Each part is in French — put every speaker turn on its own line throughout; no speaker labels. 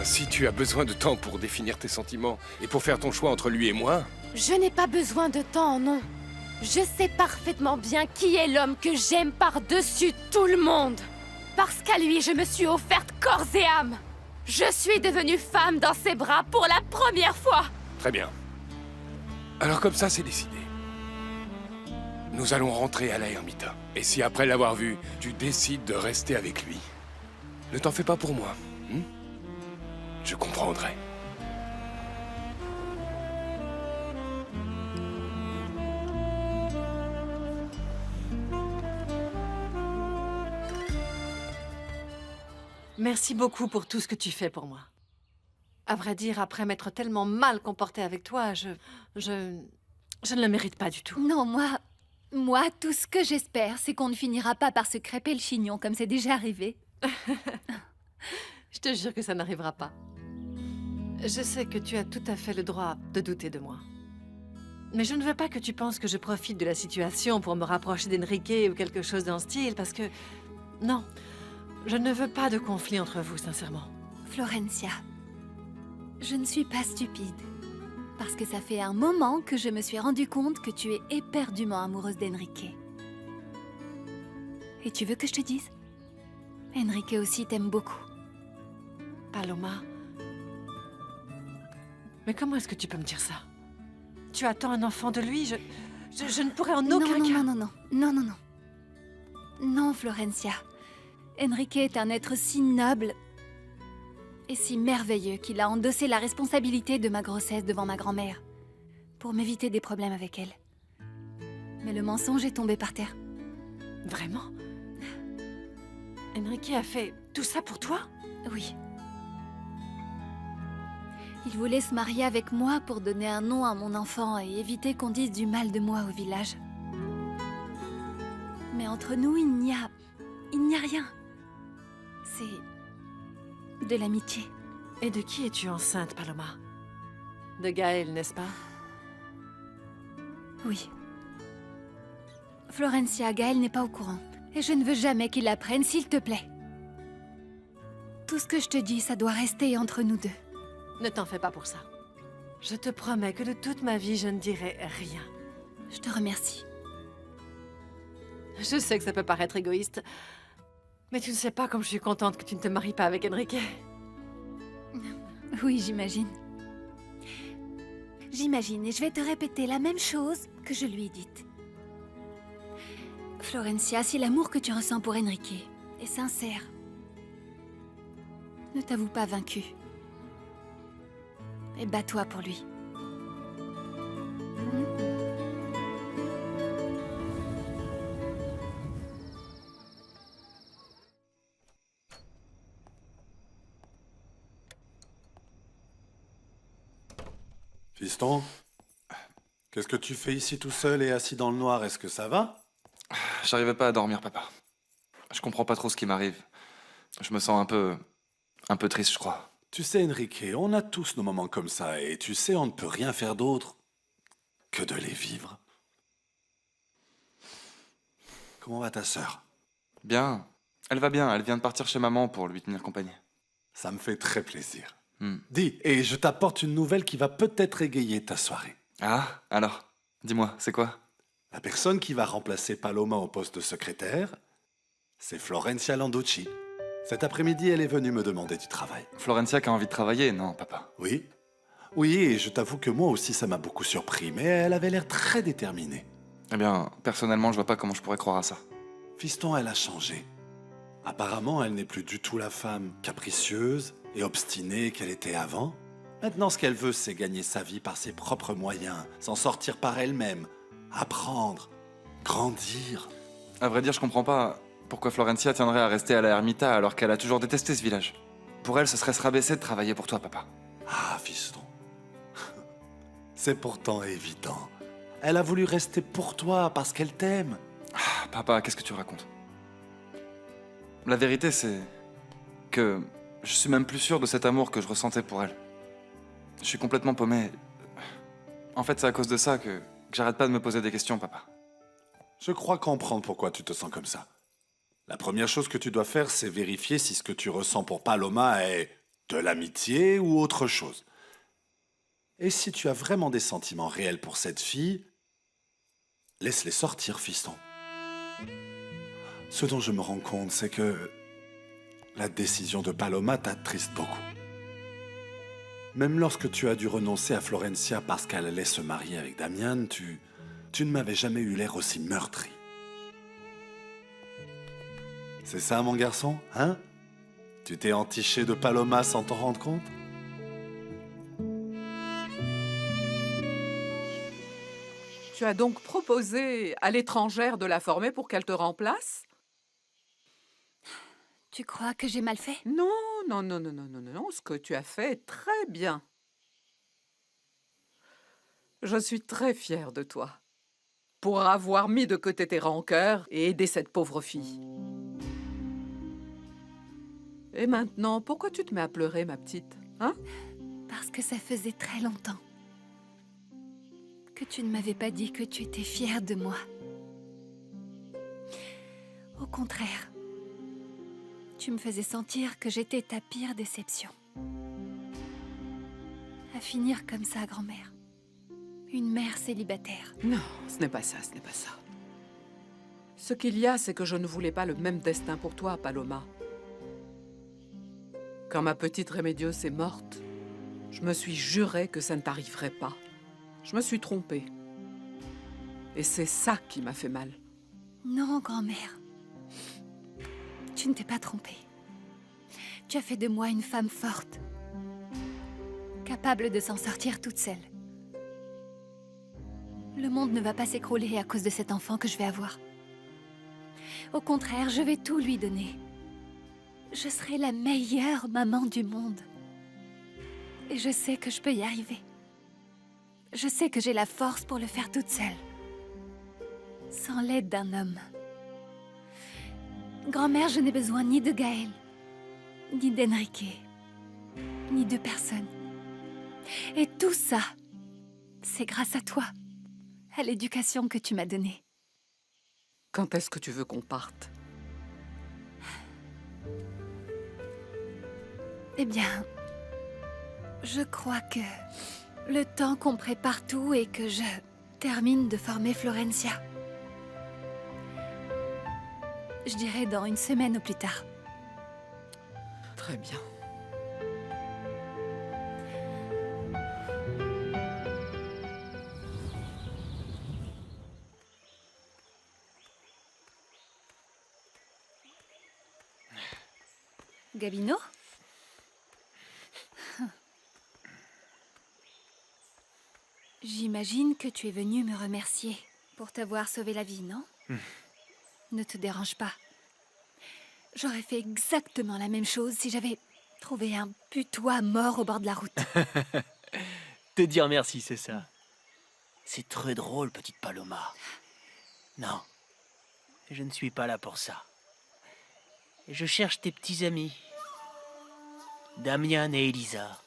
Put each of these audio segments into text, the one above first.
Bien, si tu as besoin de temps pour définir tes sentiments et pour faire ton choix entre lui et moi...
Je n'ai pas besoin de temps, non. Je sais parfaitement bien qui est l'homme que j'aime par-dessus tout le monde. Parce qu'à lui, je me suis offerte corps et âme. Je suis devenue femme dans ses bras pour la première fois.
Très bien. Alors comme ça, c'est décidé. Nous allons rentrer à la ermita. Et si après l'avoir vu, tu décides de rester avec lui, ne t'en fais pas pour moi. Je comprendrai.
Merci beaucoup pour tout ce que tu fais pour moi. À vrai dire, après m'être tellement mal comportée avec toi, je ne le mérite pas du tout.
Non, moi, tout ce que j'espère, c'est qu'on ne finira pas par se crêper le chignon comme c'est déjà arrivé.
Je te jure que ça n'arrivera pas. Je sais que tu as tout à fait le droit de douter de moi. Mais je ne veux pas que tu penses que je profite de la situation pour me rapprocher d'Enrique ou quelque chose dans le style, parce que... Non, je ne veux pas de conflit entre vous, sincèrement.
Florencia, je ne suis pas stupide. Parce que ça fait un moment que je me suis rendu compte que tu es éperdument amoureuse d'Enrique. Et tu veux que je te dise? Enrique aussi t'aime beaucoup.
Paloma... Mais comment est-ce que tu peux me dire ça? Tu attends un enfant de lui, je ne pourrais en aucun cas...
Non, non, Florencia. Enrique est un être si noble et si merveilleux qu'il a endossé la responsabilité de ma grossesse devant ma grand-mère pour m'éviter des problèmes avec elle. Mais le mensonge est tombé par terre.
Vraiment? Enrique a fait tout ça pour toi?
Oui. Il voulait se marier avec moi pour donner un nom à mon enfant et éviter qu'on dise du mal de moi au village. Mais entre nous, il n'y a rien. C'est de l'amitié.
Et de qui es-tu enceinte, Paloma? De Gaël, n'est-ce pas?
Oui. Florencia, Gaël n'est pas au courant. Et je ne veux jamais qu'il l'apprenne, s'il te plaît. Tout ce que je te dis, ça doit rester entre nous deux.
Ne t'en fais pas pour ça. Je te promets que de toute ma vie, je ne dirai rien.
Je te remercie.
Je sais que ça peut paraître égoïste, mais tu ne sais pas comme je suis contente que tu ne te maries pas avec Enrique.
Oui, j'imagine. J'imagine, et je vais te répéter la même chose que je lui ai dite. Florencia, si l'amour que tu ressens pour Enrique est sincère, ne t'avoue pas vaincue. Et bats-toi pour lui.
Fiston, qu'est-ce que tu fais ici tout seul et assis dans le noir? Est-ce que ça va?
J'arrivais pas à dormir, papa. Je comprends pas trop ce qui m'arrive. Je me sens un peu triste, je crois.
Tu sais, Enrique, on a tous nos moments comme ça, et tu sais, on ne peut rien faire d'autre que de les vivre. Comment va ta sœur?
Bien. Elle va bien, elle vient de partir chez maman pour lui tenir compagnie.
Ça me fait très plaisir. Dis, et je t'apporte une nouvelle qui va peut-être égayer ta soirée.
Ah, alors, dis-moi, c'est quoi?
La personne qui va remplacer Paloma au poste de secrétaire, c'est Florencia Landucci. Cet après-midi, elle est venue me demander du travail.
Florencia qui a envie de travailler, non, papa?
Oui. Oui, et je t'avoue que moi aussi, ça m'a beaucoup surpris, mais elle avait l'air très déterminée.
Eh bien, personnellement, je vois pas comment je pourrais croire à ça.
Fiston, elle a changé. Apparemment, elle n'est plus du tout la femme capricieuse et obstinée qu'elle était avant. Maintenant, ce qu'elle veut, c'est gagner sa vie par ses propres moyens, s'en sortir par elle-même, apprendre, grandir.
À vrai dire, je comprends pas pourquoi Florencia tiendrait à rester à la ermita alors qu'elle a toujours détesté ce village. Pour elle, ce serait se rabaisser de travailler pour toi, papa.
Ah, fiston. C'est pourtant évident. Elle a voulu rester pour toi parce qu'elle t'aime.
Ah, papa, qu'est-ce que tu racontes? La vérité, c'est que je suis même plus sûr de cet amour que je ressentais pour elle. Je suis complètement paumé. En fait, c'est à cause de ça que j'arrête pas de me poser des questions, papa.
Je crois comprendre pourquoi tu te sens comme ça. La première chose que tu dois faire, c'est vérifier si ce que tu ressens pour Paloma est de l'amitié ou autre chose. Et si tu as vraiment des sentiments réels pour cette fille, laisse-les sortir, fiston. Ce dont je me rends compte, c'est que la décision de Paloma t'attriste beaucoup. Même lorsque tu as dû renoncer à Florencia parce qu'elle allait se marier avec Damian, tu ne m'avais jamais eu l'air aussi meurtri. C'est ça, mon garçon, hein? Tu t'es entiché de Paloma sans t'en rendre compte?
Tu as donc proposé à l'étrangère de la former pour qu'elle te remplace?
Tu crois que j'ai mal fait?
Non, non, non, non, non, non, non, ce que tu as fait est très bien. Je suis très fière de toi pour avoir mis de côté tes rancœurs et aidé cette pauvre fille. Et maintenant, pourquoi tu te mets à pleurer, ma petite, hein?
Parce que ça faisait très longtemps que tu ne m'avais pas dit que tu étais fière de moi. Au contraire, tu me faisais sentir que j'étais ta pire déception. À finir comme ça, grand-mère. Une mère célibataire.
Non, ce n'est pas ça, ce n'est pas ça. Ce qu'il y a, c'est que je ne voulais pas le même destin pour toi, Paloma. Quand ma petite Remedios est morte, je me suis juré que ça ne t'arriverait pas. Je me suis trompée. Et c'est ça qui m'a fait mal.
Non, grand-mère. Tu ne t'es pas trompée. Tu as fait de moi une femme forte, capable de s'en sortir toute seule. Le monde ne va pas s'écrouler à cause de cet enfant que je vais avoir. Au contraire, je vais tout lui donner. Je serai la meilleure maman du monde. Et je sais que je peux y arriver. Je sais que j'ai la force pour le faire toute seule. Sans l'aide d'un homme. Grand-mère, je n'ai besoin ni de Gaël, ni d'Enrique, ni de personne. Et tout ça, c'est grâce à toi, à l'éducation que tu m'as donnée.
Quand est-ce que tu veux qu'on parte?
Eh bien, je crois que le temps qu'on prépare tout et que je termine de former Florencia. Je dirais dans une semaine au plus tard.
Très bien.
Gabino? J'imagine que tu es venu me remercier pour t'avoir sauvé la vie, non? Ne te dérange pas. J'aurais fait exactement la même chose si j'avais trouvé un putois mort au bord de la route.
Te dire merci, c'est ça. C'est très drôle, petite Paloma. Non, je ne suis pas là pour ça. Je cherche tes petits amis. Damian et Elisa.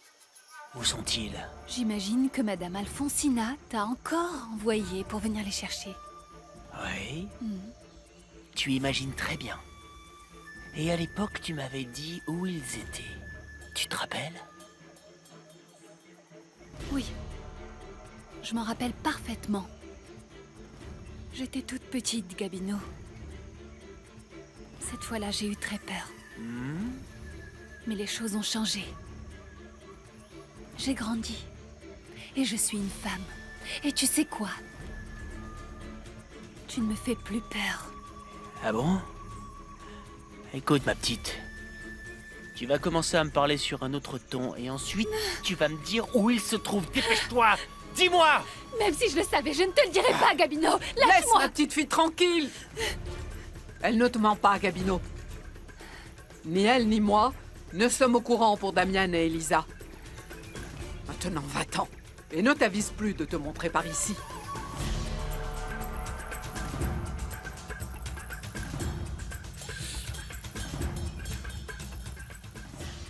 Où sont-ils?
J'imagine que Madame Alfonsina t'a encore envoyé pour venir les chercher.
Oui. Tu imagines très bien. Et à l'époque, tu m'avais dit où ils étaient. Tu te rappelles?
Oui. Je m'en rappelle parfaitement. J'étais toute petite, Gabino. Cette fois-là, j'ai eu très peur. Mais les choses ont changé. J'ai grandi. Et je suis une femme. Et tu sais quoi? Tu ne me fais plus peur.
Ah bon? Écoute, ma petite. Tu vas commencer à me parler sur un autre ton et ensuite, tu vas me dire où il se trouve. Dépêche-toi! Dis-moi!
Même si je le savais, je ne te le dirai pas, Gabino.
Laisse
Lâche-moi!
ma petite fille tranquille! Elle ne te ment pas, Gabino. Ni elle ni moi ne sommes au courant pour Damian et Elisa. Maintenant, va-t'en. Et ne t'avise plus de te montrer par ici.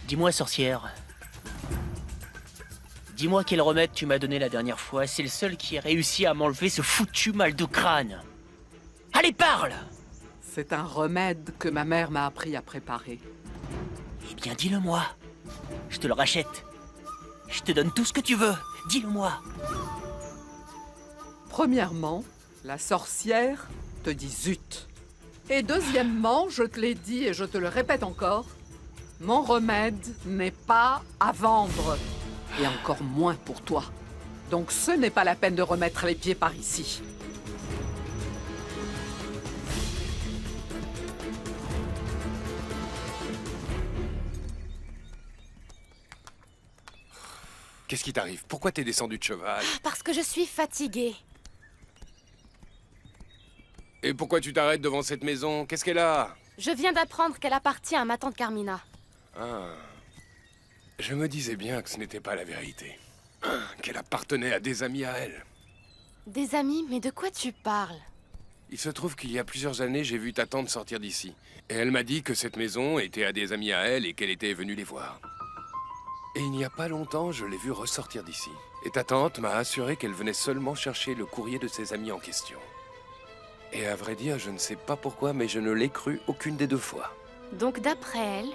Dis-moi, sorcière. Dis-moi quel remède tu m'as donné la dernière fois. C'est le seul qui a réussi à m'enlever ce foutu mal de crâne. Allez, parle!
C'est un remède que ma mère m'a appris à préparer.
Eh bien, dis-le-moi. Je te le rachète. Je te donne tout ce que tu veux. Dis-le-moi.
Premièrement, la sorcière te dit zut. Et deuxièmement, je te l'ai dit et je te le répète encore, mon remède n'est pas à vendre. Et encore moins pour toi. Donc ce n'est pas la peine de remettre les pieds par ici.
Qu'est-ce qui t'arrive? Pourquoi t'es descendu de cheval?
Parce que je suis fatiguée.
Et pourquoi tu t'arrêtes devant cette maison? Qu'est-ce qu'elle a?
Je viens d'apprendre qu'elle appartient à ma tante Carmina.
Ah. Je me disais bien que ce n'était pas la vérité. Qu'elle appartenait à des amis à elle.
Des amis, mais de quoi tu parles?
Il se trouve qu'il y a plusieurs années, j'ai vu ta tante sortir d'ici. Et elle m'a dit que cette maison était à des amis à elle et qu'elle était venue les voir. Et il n'y a pas longtemps, je l'ai vue ressortir d'ici. Et ta tante m'a assuré qu'elle venait seulement chercher le courrier de ses amis en question. Et à vrai dire, je ne sais pas pourquoi, mais je ne l'ai cru aucune des deux fois.
Donc d'après elle,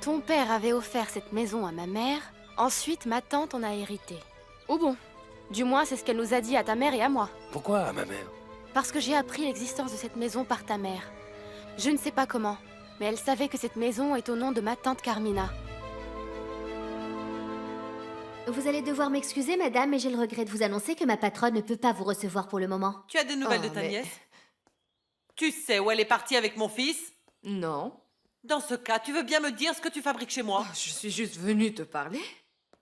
ton père avait offert cette maison à ma mère, ensuite ma tante en a hérité. Ou bon, du moins c'est ce qu'elle nous a dit à ta mère et à moi.
Pourquoi à ma mère?
Parce que j'ai appris l'existence de cette maison par ta mère. Je ne sais pas comment, mais elle savait que cette maison est au nom de ma tante Carmina.
Vous allez devoir m'excuser, madame, mais j'ai le regret de vous annoncer que ma patronne ne peut pas vous recevoir pour le moment.
Tu as des nouvelles de ta nièce? Tu sais où elle est partie avec mon fils?
Non.
Dans ce cas, tu veux bien me dire ce que tu fabriques chez moi?
Je suis juste venue te parler.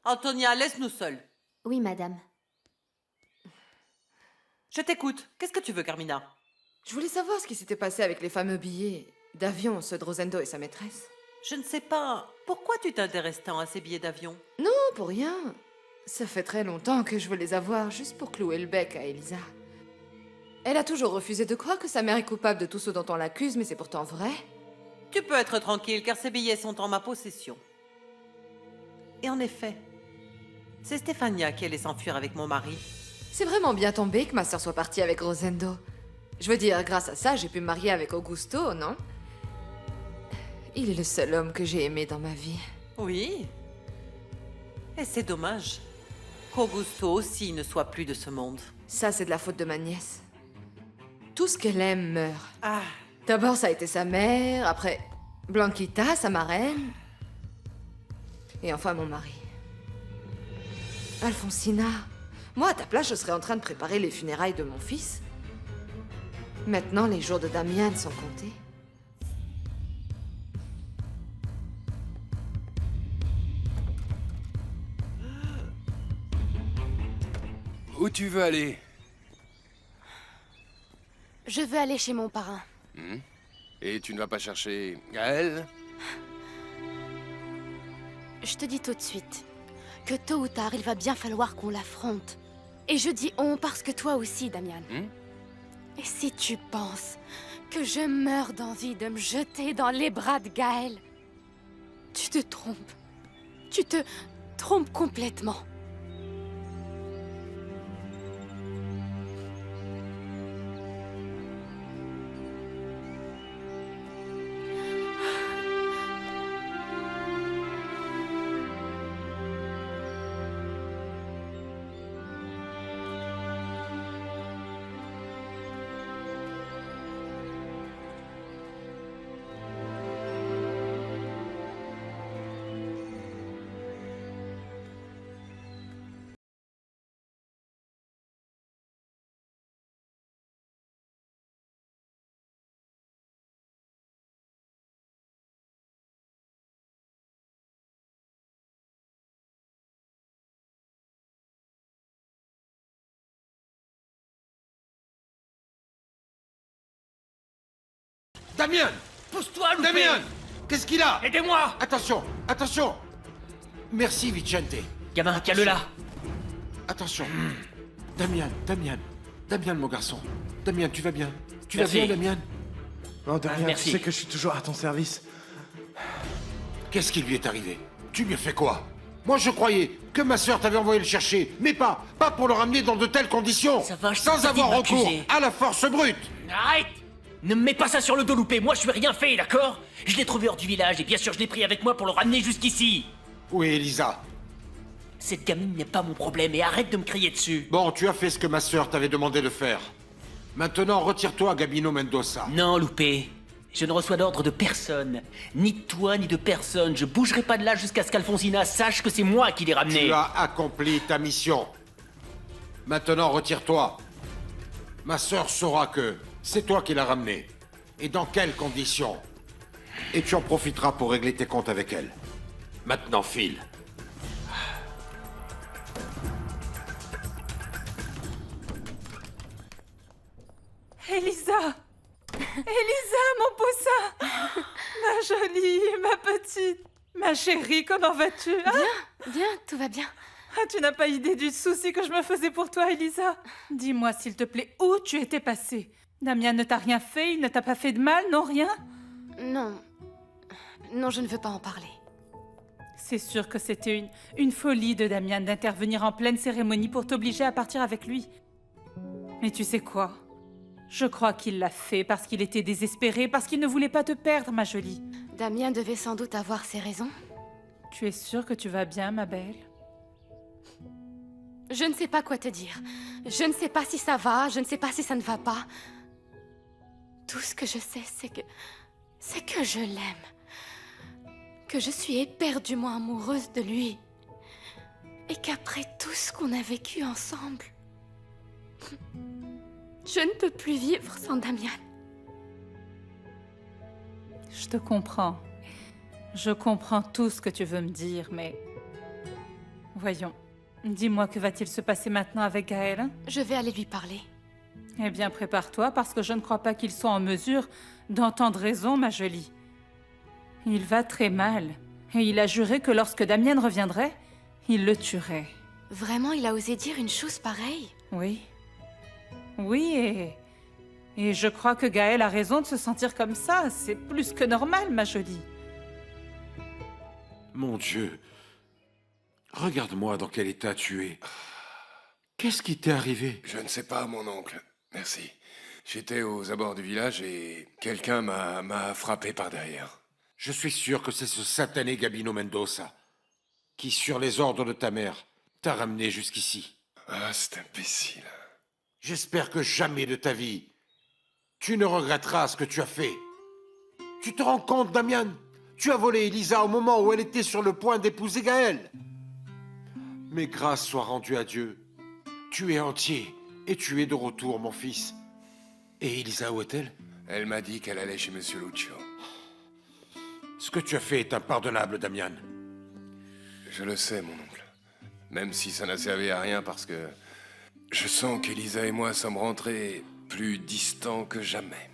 Antonia, laisse-nous seuls.
Oui, madame.
Je t'écoute. Qu'est-ce que tu veux, Carmina?
Je voulais savoir ce qui s'était passé avec les fameux billets d'avion, ceux de Rosendo et sa maîtresse.
Je ne sais pas. Pourquoi tu t'intéresses tant à ces billets d'avion?
Non, pour rien. Ça fait très longtemps que je veux les avoir, juste pour clouer le bec à Elisa. Elle a toujours refusé de croire que sa mère est coupable de tout ce dont on l'accuse, mais c'est pourtant vrai.
Tu peux être tranquille, car ces billets sont en ma possession. Et en effet, c'est Stéphania qui allait s'enfuir avec mon mari.
C'est vraiment bien tombé que ma sœur soit partie avec Rosendo. Je veux dire, grâce à ça, j'ai pu me marier avec Augusto, non? Il est le seul homme que j'ai aimé dans ma vie.
Oui. Et c'est dommage qu'Augusto aussi ne soit plus de ce monde.
Ça, c'est de la faute de ma nièce. Tout ce qu'elle aime meurt.
Ah.
D'abord, ça a été sa mère, après Blanquita, sa marraine, et enfin mon mari. Alfonsina, moi à ta place, je serais en train de préparer les funérailles de mon fils. Maintenant, les jours de Damian sont comptés.
Où tu veux aller?
Je veux aller chez mon parrain.
Et tu ne vas pas chercher Gaël?
Je te dis tout de suite que tôt ou tard, il va bien falloir qu'on l'affronte. Et je dis on parce que toi aussi, Damian. Et si tu penses que je meurs d'envie de me jeter dans les bras de Gaël, tu te trompes. Tu te trompes complètement.
Damian!
Pousse-toi, loupé!
Damian! Qu'est-ce qu'il a?
Aidez-moi!
Attention! Attention! Merci, Vicente.
Gamin, cale-la!
Attention. Damian, mon garçon. Damian, tu vas bien? Tu vas
Merci.
bien, Damian?
Non, de rien,
merci.
tu sais que je suis toujours à ton service.
Qu'est-ce qui lui est arrivé? Tu lui as fait quoi? Moi, je croyais que ma sœur t'avait envoyé le chercher, mais pas pour le ramener dans de telles conditions,
Ça va, je
sans
t'ai
avoir
dit de
recours
m'accuser.
à la force brute.
Arrête! Ne me mets pas ça sur le dos, loupé. Moi, je lui ai rien fait, d'accord? Je l'ai trouvé hors du village et bien sûr, je l'ai pris avec moi pour le ramener jusqu'ici.
Où est Elisa?
Cette gamine n'est pas mon problème et arrête de me crier dessus.
Bon, tu as fait ce que ma sœur t'avait demandé de faire. Maintenant, retire-toi, Gabino Mendoza.
Non, Loupé. Je ne reçois d'ordre de personne. Ni de toi, ni de personne. Je bougerai pas de là jusqu'à ce qu'Alfonsina sache que c'est moi qui l'ai ramené.
Tu as accompli ta mission. Maintenant, retire-toi. Ma sœur saura que c'est toi qui l'as ramenée. Et dans quelles conditions. Et tu en profiteras pour régler tes comptes avec elle. Maintenant, file.
Elisa! Elisa, mon poussin! Ma jolie, ma petite, ma chérie, comment vas-tu? Hein?
Bien, tout va bien.
Ah, tu n'as pas idée du souci que je me faisais pour toi, Elisa. Dis-moi, s'il te plaît, où tu étais passée? Damien ne t'a rien fait? Il ne t'a pas fait de mal? Non, rien?
Non. Non, je ne veux pas en parler.
C'est sûr que c'était une folie de Damien d'intervenir en pleine cérémonie pour t'obliger à partir avec lui. Mais tu sais quoi? Je crois qu'il l'a fait parce qu'il était désespéré, parce qu'il ne voulait pas te perdre, ma jolie.
Damien devait sans doute avoir ses raisons.
Tu es sûre que tu vas bien, ma belle?
Je ne sais pas quoi te dire. Je ne sais pas si ça va, je ne sais pas si ça ne va pas. Tout ce que je sais, c'est que je l'aime. Que je suis éperdument amoureuse de lui. Et qu'après tout ce qu'on a vécu ensemble, je ne peux plus vivre sans Damien.
Je te comprends. Je comprends tout ce que tu veux me dire, mais... Voyons. Dis-moi, que va-t-il se passer maintenant avec Gaël, hein?
Je vais aller lui parler.
Eh bien, prépare-toi, parce que je ne crois pas qu'il soit en mesure d'entendre raison, ma jolie. Il va très mal. Et il a juré que lorsque Damien reviendrait, il le tuerait.
Vraiment, il a osé dire une chose pareille?
Oui. Oui, et je crois que Gaël a raison de se sentir comme ça. C'est plus que normal, ma jolie.
Mon Dieu. Regarde-moi dans quel état tu es. Qu'est-ce qui t'est arrivé?
Je ne sais pas, mon oncle. Merci. J'étais aux abords du village et quelqu'un m'a frappé par derrière.
Je suis sûr que c'est ce satané Gabino Mendoza qui, sur les ordres de ta mère, t'a ramené jusqu'ici.
Ah, cet imbécile.
J'espère que jamais de ta vie, tu ne regretteras ce que tu as fait. Tu te rends compte, Damien? Tu as volé Elisa au moment où elle était sur le point d'épouser Gaël. Mais grâce soit rendue à Dieu. Tu es entier et tu es de retour, mon fils. Et Elisa, où est-elle?
Elle m'a dit qu'elle allait chez Monsieur Lucio.
Ce que tu as fait est impardonnable, Damien.
Je le sais, mon oncle. Même si ça n'a servi à rien parce que... Je sens qu'Elisa et moi sommes rentrés plus distants que jamais.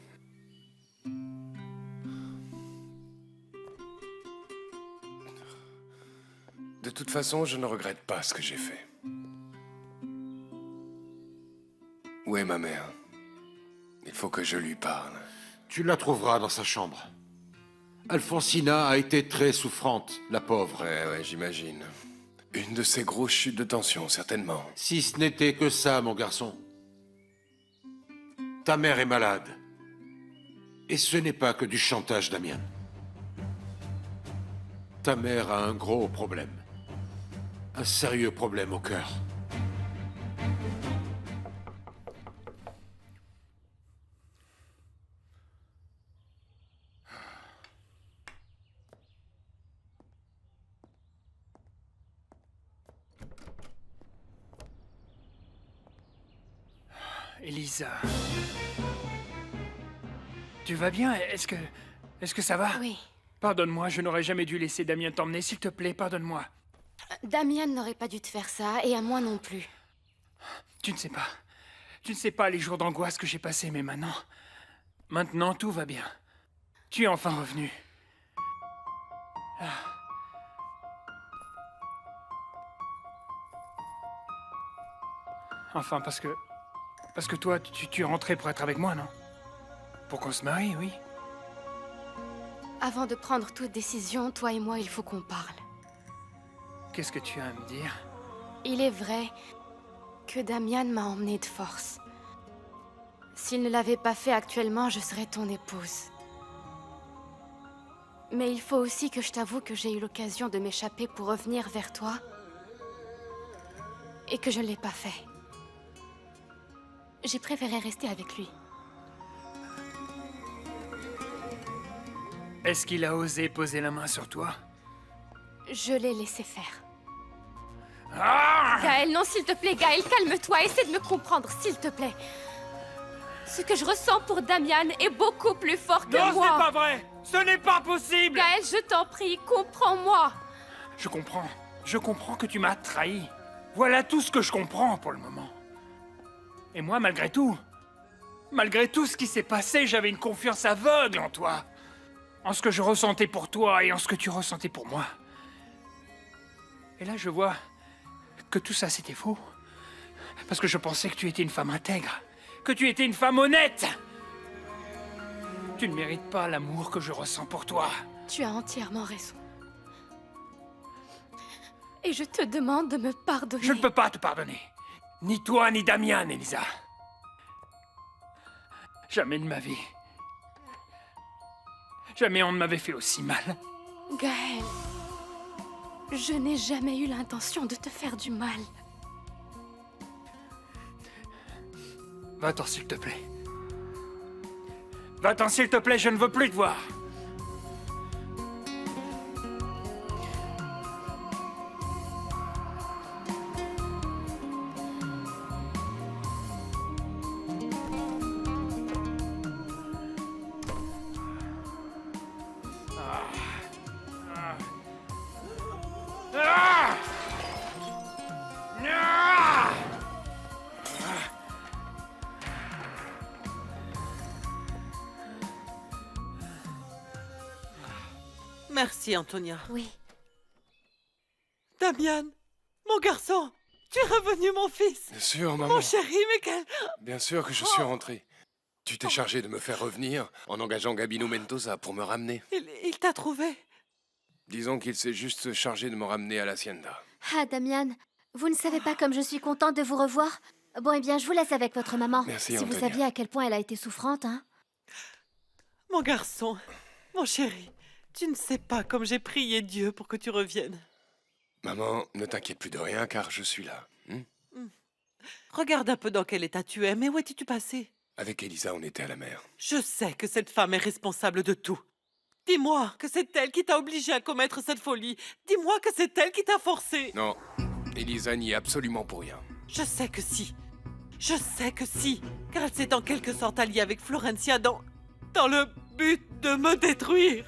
De toute façon, je ne regrette pas ce que j'ai fait. Où est ma mère? Il faut que je lui parle.
Tu la trouveras dans sa chambre. Alfonsina a été très souffrante, la pauvre.
Ouais, j'imagine. Une de ces grosses chutes de tension, certainement.
Si ce n'était que ça, mon garçon. Ta mère est malade. Et ce n'est pas que du chantage, Damien. Ta mère a un gros problème. Un sérieux problème au cœur.
Elisa. Tu vas bien? Est-ce que ça va?
Oui.
Pardonne-moi, je n'aurais jamais dû laisser Damien t'emmener, s'il te plaît, pardonne-moi.
Damien n'aurait pas dû te faire ça, et à moi non plus.
Tu ne sais pas. Tu ne sais pas les jours d'angoisse que j'ai passés, mais maintenant... Maintenant, tout va bien. Tu es enfin revenu. Ah. Enfin, parce que toi, tu es rentré pour être avec moi, non? Pour qu'on se marie, oui.
Avant de prendre toute décision, toi et moi, il faut qu'on parle.
Qu'est-ce que tu as à me dire?
Il est vrai que Damien m'a emmenée de force. S'il ne l'avait pas fait actuellement, je serais ton épouse. Mais il faut aussi que je t'avoue que j'ai eu l'occasion de m'échapper pour revenir vers toi. Et que je ne l'ai pas fait. J'ai préféré rester avec lui.
Est-ce qu'il a osé poser la main sur toi?
Je l'ai laissé faire.
Ah!
Gaël, non, s'il te plaît, Gaël, calme-toi, essaie de me comprendre, s'il te plaît. Ce que je ressens pour Damian est beaucoup plus fort que
Non,
moi.
ce n'est pas vrai! Ce n'est pas possible!
Gaël, je t'en prie, comprends-moi.
Je comprends. Je comprends que tu m'as trahi. Voilà tout ce que je comprends pour le moment. Et moi, malgré tout ce qui s'est passé, j'avais une confiance aveugle en toi. En ce que je ressentais pour toi et en ce que tu ressentais pour moi. Et là, je vois que tout ça, c'était faux. Parce que je pensais que tu étais une femme intègre. Que tu étais une femme honnête. Tu ne mérites pas l'amour que je ressens pour toi.
Tu as entièrement raison. Et je te demande de me pardonner.
Je ne peux pas te pardonner. Ni toi, ni Damian, Elisa. Jamais de ma vie. Jamais on ne m'avait fait aussi mal.
Gaël, je n'ai jamais eu l'intention de te faire du mal.
Va-t'en, s'il te plaît. Va-t'en, s'il te plaît, je ne veux plus te voir.
Merci, Antonia.
Oui.
Damian, mon garçon, tu es revenu, mon fils.
Bien sûr, maman.
Mon chéri, mais quel...
Bien sûr que je suis rentré. Tu t'es chargé de me faire revenir en engageant Gabino Mendoza pour me ramener.
Il t'a trouvé.
Disons qu'il s'est juste chargé de me ramener à l'hacienda.
Ah, Damian, vous ne savez pas comme je suis contente de vous revoir. Bon, eh bien, je vous laisse avec votre maman.
Merci,
si vous
Antonia.
saviez à quel point elle a été souffrante, hein.
Mon garçon, mon chéri, tu ne sais pas comme j'ai prié Dieu pour que tu reviennes.
Maman, ne t'inquiète plus de rien car je suis là.
Regarde un peu dans quel état tu es, mais où étais-tu passé?
Avec Elisa, on était à la mer.
Je sais que cette femme est responsable de tout. Dis-moi que c'est elle qui t'a obligé à commettre cette folie. Dis-moi que c'est elle qui t'a forcé.
Non, Elisa n'y est absolument pour rien.
Je sais que si. Je sais que si. Car elle s'est en quelque sorte alliée avec Florencia dans le but de me détruire.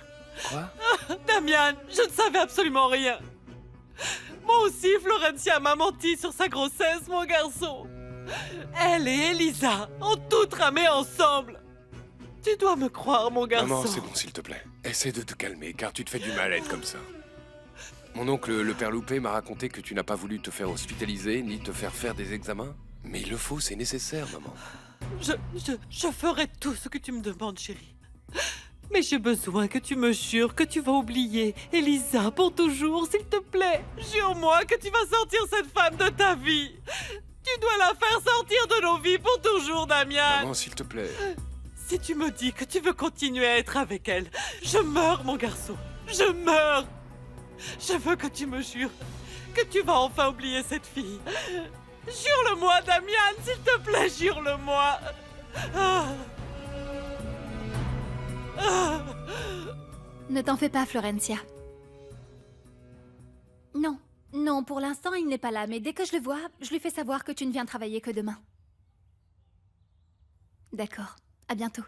Quoi?
Damian, je ne savais absolument rien. Moi aussi, Florencia m'a menti sur sa grossesse, mon garçon. Elle et Elisa ont tout tramé ensemble. Tu dois me croire, mon garçon.
Maman, c'est bon, s'il te plaît. Essaie de te calmer, car tu te fais du mal à être comme ça. Mon oncle, le père Loupé, m'a raconté que tu n'as pas voulu te faire hospitaliser, ni te faire faire des examens. Mais il le faut, c'est nécessaire, maman.
Je ferai tout ce que tu me demandes, chérie. Mais j'ai besoin que tu me jures que tu vas oublier Elisa pour toujours, s'il te plaît. Jure-moi que tu vas sortir cette femme de ta vie. Tu dois la faire sortir de nos vies pour toujours, Damian.
Maman, s'il te plaît.
Si tu me dis que tu veux continuer à être avec elle, je meurs, mon garçon. Je meurs. Je veux que tu me jures que tu vas enfin oublier cette fille. Jure-le-moi, Damian, s'il te plaît, jure-le-moi. Ah. Ah.
Ne t'en fais pas, Florencia. Non, non, pour l'instant, il n'est pas là, mais dès que je le vois, je lui fais savoir que tu ne viens travailler que demain. D'accord, à bientôt.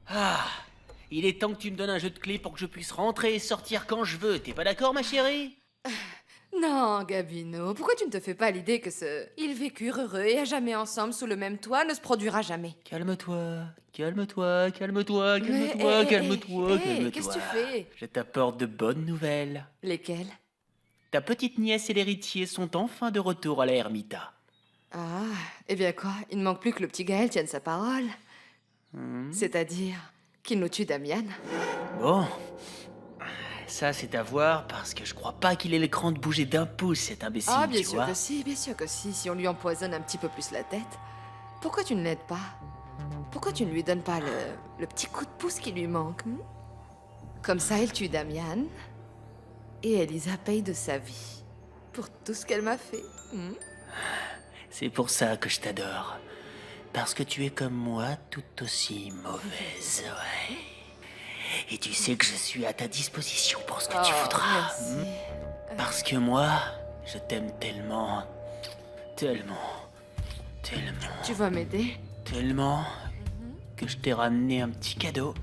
Ah, il est temps que tu me donnes un jeu de clés pour que je puisse rentrer et sortir quand je veux. T'es pas d'accord, ma chérie?
Non,
Non, Gabino, pourquoi tu ne te fais pas l'idée que ils vécurent heureux et à jamais ensemble sous le même toit ne se produira jamais?
Calme-toi, calme-toi, calme-toi,
Mais,
calme-toi,
hé,
calme-toi,
hé,
calme-toi.
qu'est-ce que tu fais?
Je t'apporte de bonnes nouvelles.
Lesquelles?
Ta petite nièce et l'héritier sont enfin de retour à la Ermita.
Ah, eh bien quoi, il ne manque plus que le petit Gaël tienne sa parole. C'est-à-dire qu'il nous tue Damian.
Bon, ça c'est à voir parce que je crois pas qu'il ait l'écran de bouger d'un pouce, cet imbécile,
Ah, bien
tu
sûr
vois.
que si, bien sûr que si, si on lui empoisonne un petit peu plus la tête. Pourquoi tu ne l'aides pas? Pourquoi tu ne lui donnes pas le petit coup de pouce qui lui manque? Comme ça, il tue Damian. Et Elisa paye de sa vie. Pour tout ce qu'elle m'a fait.
C'est pour ça que je t'adore. Parce que tu es comme moi, tout aussi mauvaise, ouais. Et tu sais que je suis à ta disposition pour ce que tu voudras.
Merci.
Parce que moi, je t'aime tellement, tellement, tellement,
Tu vas m'aider?
tellement que je t'ai ramené un petit cadeau.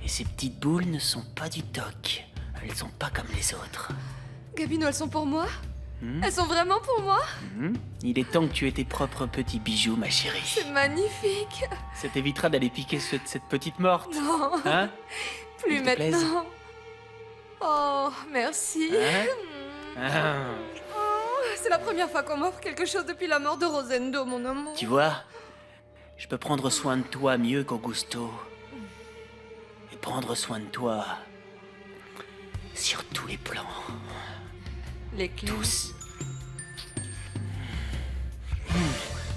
Et ces petites boules ne sont pas du toc. Elles sont pas comme les autres.
Gabino, elles sont pour moi? Elles sont vraiment pour moi?
Il est temps que tu aies tes propres petits bijoux, ma chérie.
C'est magnifique.
Ça t'évitera d'aller piquer cette petite morte.
Non.
Hein?
Plus
Il te plaise?
maintenant. Oh, merci.
Ah.
Oh, c'est la première fois qu'on m'offre quelque chose depuis la mort de Rosendo, mon amour.
Tu vois, je peux prendre soin de toi mieux qu'Augusto. Et prendre soin de toi sur tous les plans.
Lesquels?
Tous.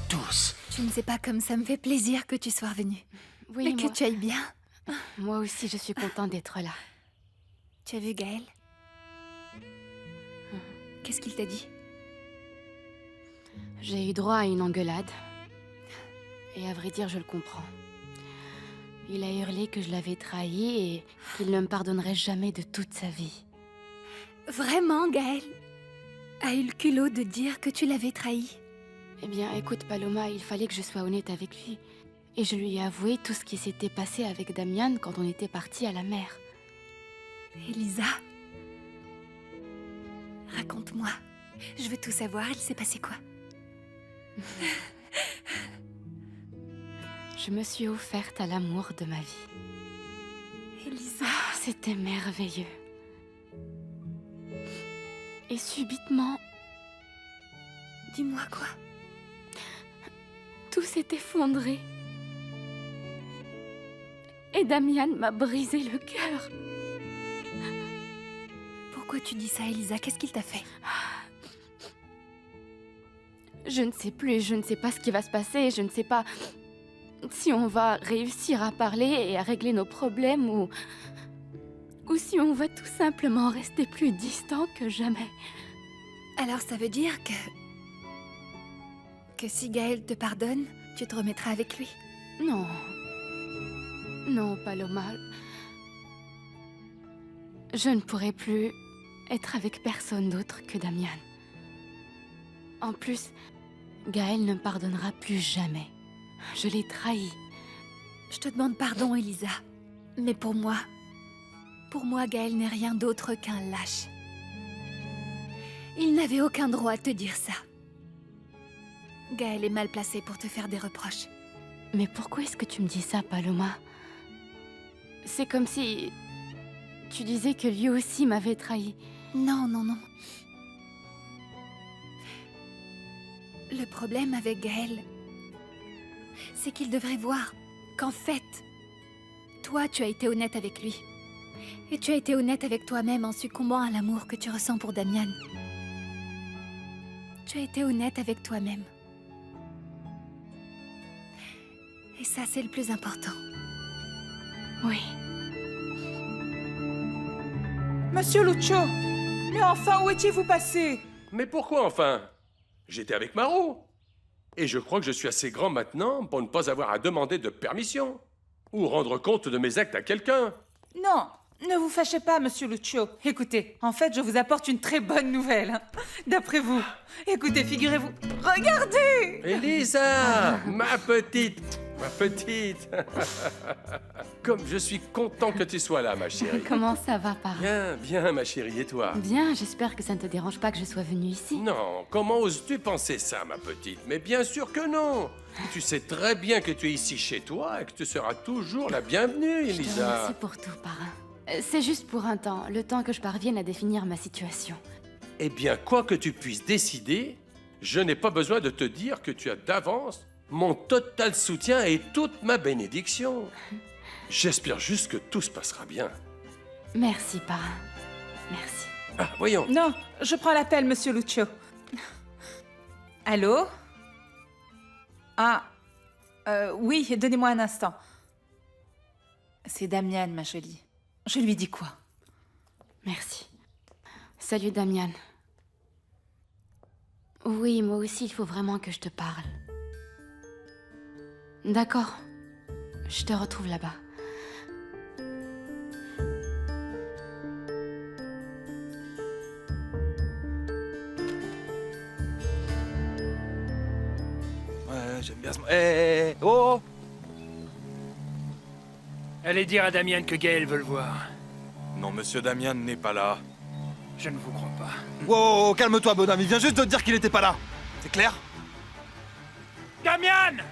Tous.
Tu ne sais pas comme ça me fait plaisir que tu sois revenu.
Oui,
Et que
moi...
tu ailles bien.
Moi aussi, je suis contente d'être là.
Tu as vu Gaël? Qu'est-ce qu'il t'a dit?
J'ai eu droit à une engueulade. Et à vrai dire, je le comprends. Il a hurlé que je l'avais trahi et qu'il ne me pardonnerait jamais de toute sa vie.
Vraiment, Gaël a eu le culot de dire que tu l'avais trahi?
Eh bien, écoute, Paloma, il fallait que je sois honnête avec lui. Et je lui ai avoué tout ce qui s'était passé avec Damian quand on était partis à la mer.
Elisa, raconte-moi. Je veux tout savoir, il s'est passé quoi?
Je me suis offerte à l'amour de ma vie.
Elisa...
C'était merveilleux. Et subitement...
Dis-moi quoi?
Tout s'est effondré. Et Damian m'a brisé le cœur.
Pourquoi tu dis ça, Elisa? Qu'est-ce qu'il t'a fait?
Je ne sais plus, je ne sais pas ce qui va se passer, je ne sais pas si on va réussir à parler et à régler nos problèmes ou si on va tout simplement rester plus distants que jamais.
Alors ça veut dire que si Gaël te pardonne, tu te remettras avec lui?
Non. Non, Paloma. Je ne pourrai plus être avec personne d'autre que Damian. En plus, Gaël ne me pardonnera plus jamais. Je l'ai trahi.
Je te demande pardon, Elisa. Mais pour moi, Gaël n'est rien d'autre qu'un lâche. Il n'avait aucun droit de te dire ça. Gaël est mal placé pour te faire des reproches.
Mais pourquoi est-ce que tu me dis ça, Paloma? C'est comme si tu disais que lui aussi m'avait trahi.
Non, non, non. Le problème avec Gaël, c'est qu'il devrait voir qu'en fait, toi, tu as été honnête avec lui. Et tu as été honnête avec toi-même en succombant à l'amour que tu ressens pour Damian. Tu as été honnête avec toi-même. Et ça, c'est le plus important.
Oui.
Monsieur Lucio! Mais enfin, où étiez-vous passé?
Mais pourquoi enfin? J'étais avec Maro. Et je crois que je suis assez grand maintenant pour ne pas avoir à demander de permission. Ou rendre compte de mes actes à quelqu'un.
Non, ne vous fâchez pas, monsieur Lucio. Écoutez, en fait, je vous apporte une très bonne nouvelle. Hein. D'après vous. Écoutez, figurez-vous... Regardez!
Elisa, ma petite...
Ma petite. Comme je suis content que tu sois là, ma chérie.
Comment ça va, parrain?
Bien, bien, ma chérie, et toi?
Bien, j'espère que ça ne te dérange pas que je sois venue ici.
Non, comment oses-tu penser ça, ma petite? Mais bien sûr que non. Tu sais très bien que tu es ici chez toi et que tu seras toujours la bienvenue,
Je te
Elisa.
remercie pour tout, parrain. C'est juste pour un temps, le temps que je parvienne à définir ma situation.
Eh bien, quoi que tu puisses décider, je n'ai pas besoin de te dire que tu as d'avance mon total soutien et toute ma bénédiction. J'espère juste que tout se passera bien.
Merci, parrain. Merci.
Ah, voyons.
Non, je prends l'appel, monsieur Lucio. Allô? Ah, oui, donnez-moi un instant. C'est Damian, ma jolie. Je lui dis quoi?
Merci. Salut, Damian. Oui, moi aussi, il faut vraiment que je te parle. D'accord. Je te retrouve là-bas.
Ouais, j'aime bien ce... Eh, oh!
Allez dire à Damian que Gaël veut le voir.
Non, monsieur Damian n'est pas là.
Je ne vous crois pas.
Wow, calme-toi, bonhomme, il vient juste de te dire qu'il était pas là. C'est clair?
Damian!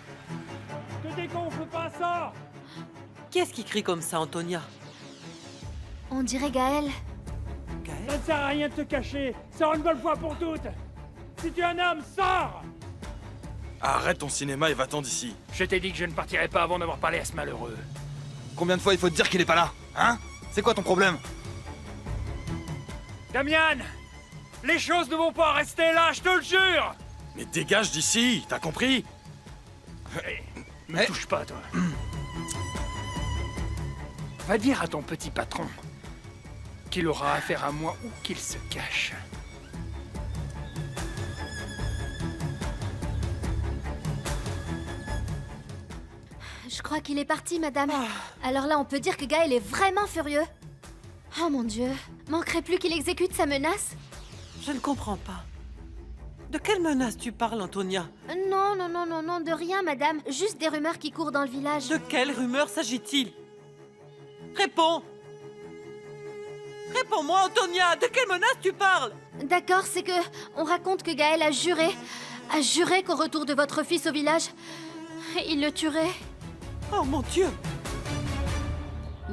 Te dégonfle pas ça!
Qu'est-ce qui crie comme ça, Antonia?
On dirait Gaël.
Ça ne sert à rien de te cacher. Sors une bonne fois pour toutes. Si tu es un homme, sors!
Arrête ton cinéma et va-t'en d'ici.
Je t'ai dit que je ne partirais pas avant d'avoir parlé à ce malheureux.
Combien de fois il faut te dire qu'il est pas là? Hein? C'est quoi ton problème?
Damian! Les choses ne vont pas rester là, je te le jure!
Mais dégage d'ici, t'as compris?
Me touche pas, toi. Va dire à ton petit patron qu'il aura affaire à moi ou qu'il se cache.
Je crois qu'il est parti, madame. Alors là, on peut dire que Gaël est vraiment furieux. Oh mon Dieu, manquerait plus qu'il exécute sa menace.
Je ne comprends pas. De quelle menace tu parles, Antonia?
Non, non, non, non, non, de rien, madame. Juste des rumeurs qui courent dans le village.
De quelle rumeur s'agit-il? Réponds! Réponds-moi, Antonia! De quelle menace tu parles?
D'accord, c'est que... On raconte que Gaël a juré qu'au retour de votre fils au village, il le tuerait.
Oh mon Dieu!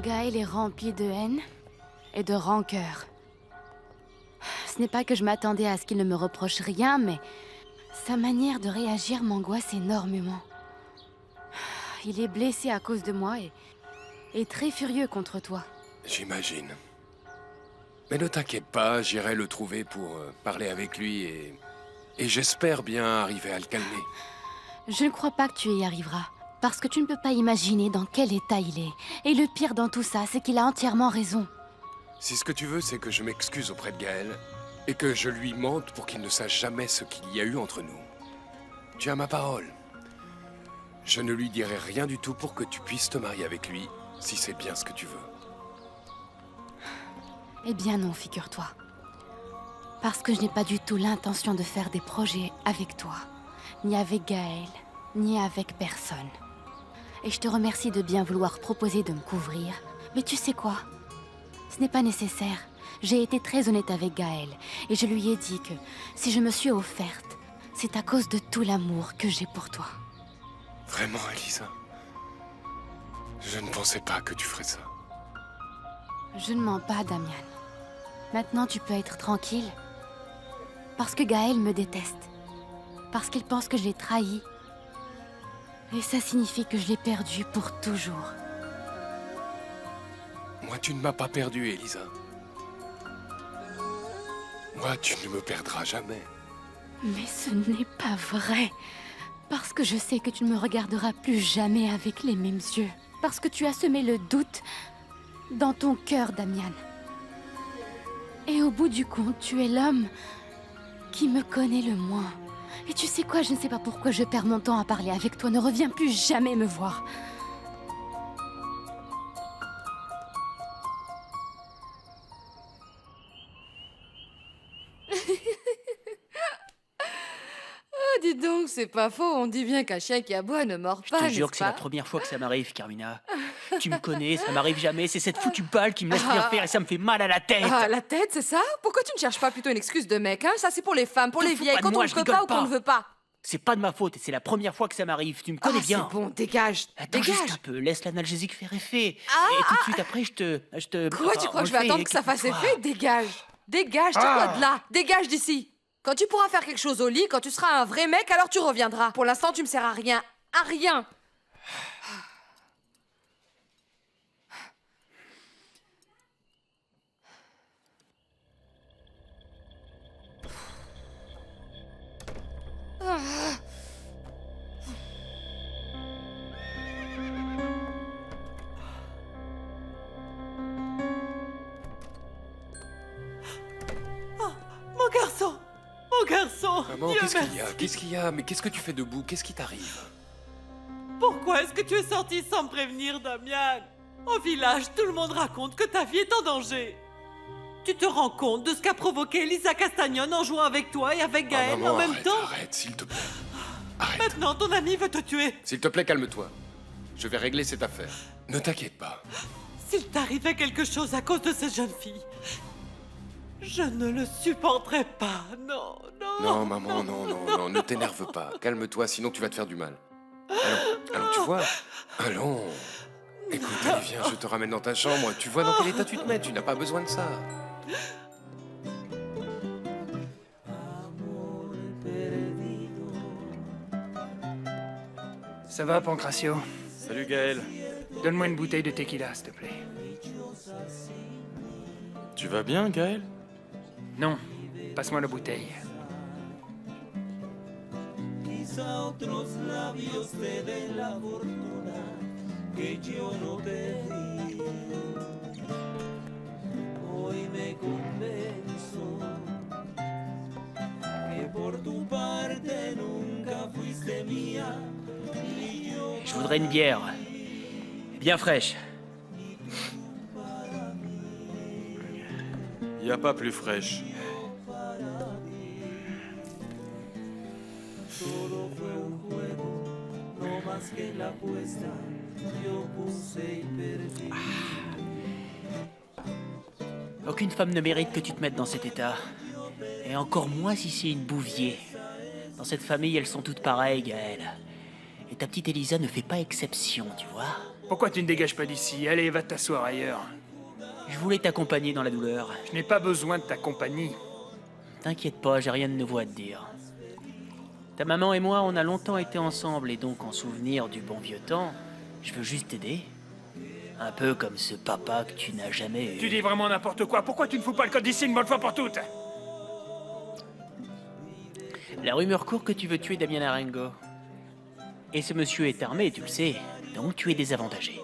Gaël est rempli de haine et de rancœur. Ce n'est pas que je m'attendais à ce qu'il ne me reproche rien, mais sa manière de réagir m'angoisse énormément. Il est blessé à cause de moi et très furieux contre toi.
J'imagine. Mais ne t'inquiète pas, j'irai le trouver pour parler avec lui et j'espère bien arriver à le calmer.
Je ne crois pas que tu y arriveras, parce que tu ne peux pas imaginer dans quel état il est. Et le pire dans tout ça, c'est qu'il a entièrement raison.
Si ce que tu veux, c'est que je m'excuse auprès de Gaël et que je lui mente pour qu'il ne sache jamais ce qu'il y a eu entre nous. Tu as ma parole. Je ne lui dirai rien du tout pour que tu puisses te marier avec lui, si c'est bien ce que tu veux.
Eh bien non, figure-toi. Parce que je n'ai pas du tout l'intention de faire des projets avec toi, ni avec Gaël, ni avec personne. Et je te remercie de bien vouloir proposer de me couvrir. Mais tu sais quoi? Ce n'est pas nécessaire. J'ai été très honnête avec Gaël, et je lui ai dit que si je me suis offerte, c'est à cause de tout l'amour que j'ai pour toi.
Vraiment, Elisa? Je ne pensais pas que tu ferais ça.
Je ne mens pas, Damian. Maintenant, tu peux être tranquille. Parce que Gaël me déteste. Parce qu'il pense que je l'ai trahi. Et ça signifie que je l'ai perdu pour toujours.
Moi, tu ne m'as pas perdu, Elisa. Moi, tu ne me perdras jamais.
Mais ce n'est pas vrai. Parce que je sais que tu ne me regarderas plus jamais avec les mêmes yeux. Parce que tu as semé le doute dans ton cœur, Damian. Et au bout du compte, tu es l'homme qui me connaît le moins. Et tu sais quoi, je ne sais pas pourquoi je perds mon temps à parler avec toi. Ne reviens plus jamais me voir.
Oh, dis donc, que c'est pas faux. On dit bien qu'un chien qui aboie ne mord
Je
pas,
te
n'est-ce
jure que c'est la
pas?
première fois que ça m'arrive, Carmina. Tu me connais, ça m'arrive jamais. C'est cette foutue balle qui me laisse rien faire et ça me fait mal à la tête.
Ah, la tête, c'est ça? Pourquoi tu ne cherches pas plutôt une excuse de mec, hein? Ça, c'est pour les femmes, pour
Te
les
fous
vieilles,
pas de
quand
moi,
on ne
je
peut
rigole
pas ou qu'on
pas.
ne veut pas.
C'est pas de ma faute et c'est la première fois que ça m'arrive. Tu me connais bien.
C'est bon, dégage.
Attends
dégage.
juste un peu, laisse l'analgésique faire effet. Et tout de suite après, je te.
Quoi, tu crois que je vais attendre que ça fasse
Quoi
effet? Dégage. Dégage, tire-toi de là. Dégage d'ici. Quand tu pourras faire quelque chose au lit, quand tu seras un vrai mec, alors tu reviendras. Pour l'instant, tu me sers à rien. À rien. Ah.
Mon garçon! Mon garçon!
Maman,
Dieu
qu'est-ce qu'il y a?
merci.
Qu'est-ce qu'il y a? Mais qu'est-ce que tu fais debout? Qu'est-ce qui t'arrive?
Pourquoi est-ce que tu es sorti sans me prévenir, Damian? Au village, tout le monde raconte que ta vie est en danger. Tu te rends compte de ce qu'a provoqué Lisa Castagnon en jouant avec toi et avec Gaël
maman,
en même
arrête,
temps?
arrête, s'il te plaît.
Maintenant, ton ami veut te tuer.
S'il te plaît, calme-toi. Je vais régler cette affaire. Ne t'inquiète pas.
S'il t'arrivait quelque chose à cause de cette jeune fille, je ne le supporterai pas. Non, non.
Non, maman, non, ne t'énerve pas. Calme-toi, sinon tu vas te faire du mal. Allons, tu vois. Allons. Écoute, allez, viens, je te ramène dans ta chambre. Tu vois dans quel état tu te mets, tu n'as pas besoin de ça.
Ça va, Pancracio?
Salut Gaël.
Donne-moi une bouteille de tequila, s'il te plaît.
Tu vas bien, Gaël?
Non, passe-moi la bouteille.
Je voudrais une bière. Bien fraîche.
Y a pas plus fraîche.
Aucune femme ne mérite que tu te mettes dans cet état. Et encore moins si c'est une bouvier. Dans cette famille, elles sont toutes pareilles, Gaël. Et ta petite Elisa ne fait pas exception, tu vois.
Pourquoi tu ne dégages pas d'ici? Allez, va t'asseoir ailleurs.
Je voulais t'accompagner dans la douleur.
Je n'ai pas besoin de ta compagnie.
T'inquiète pas, j'ai rien de nouveau à te dire. Ta maman et moi, on a longtemps été ensemble, et donc en souvenir du bon vieux temps, je veux juste t'aider. Un peu comme ce papa que tu n'as jamais eu.
Tu dis vraiment n'importe quoi. Pourquoi tu ne fous pas le code d'ici une bonne fois pour toutes?
La rumeur court que tu veux tuer Damien Arango. Et ce monsieur est armé, tu le sais, donc tu es désavantagé.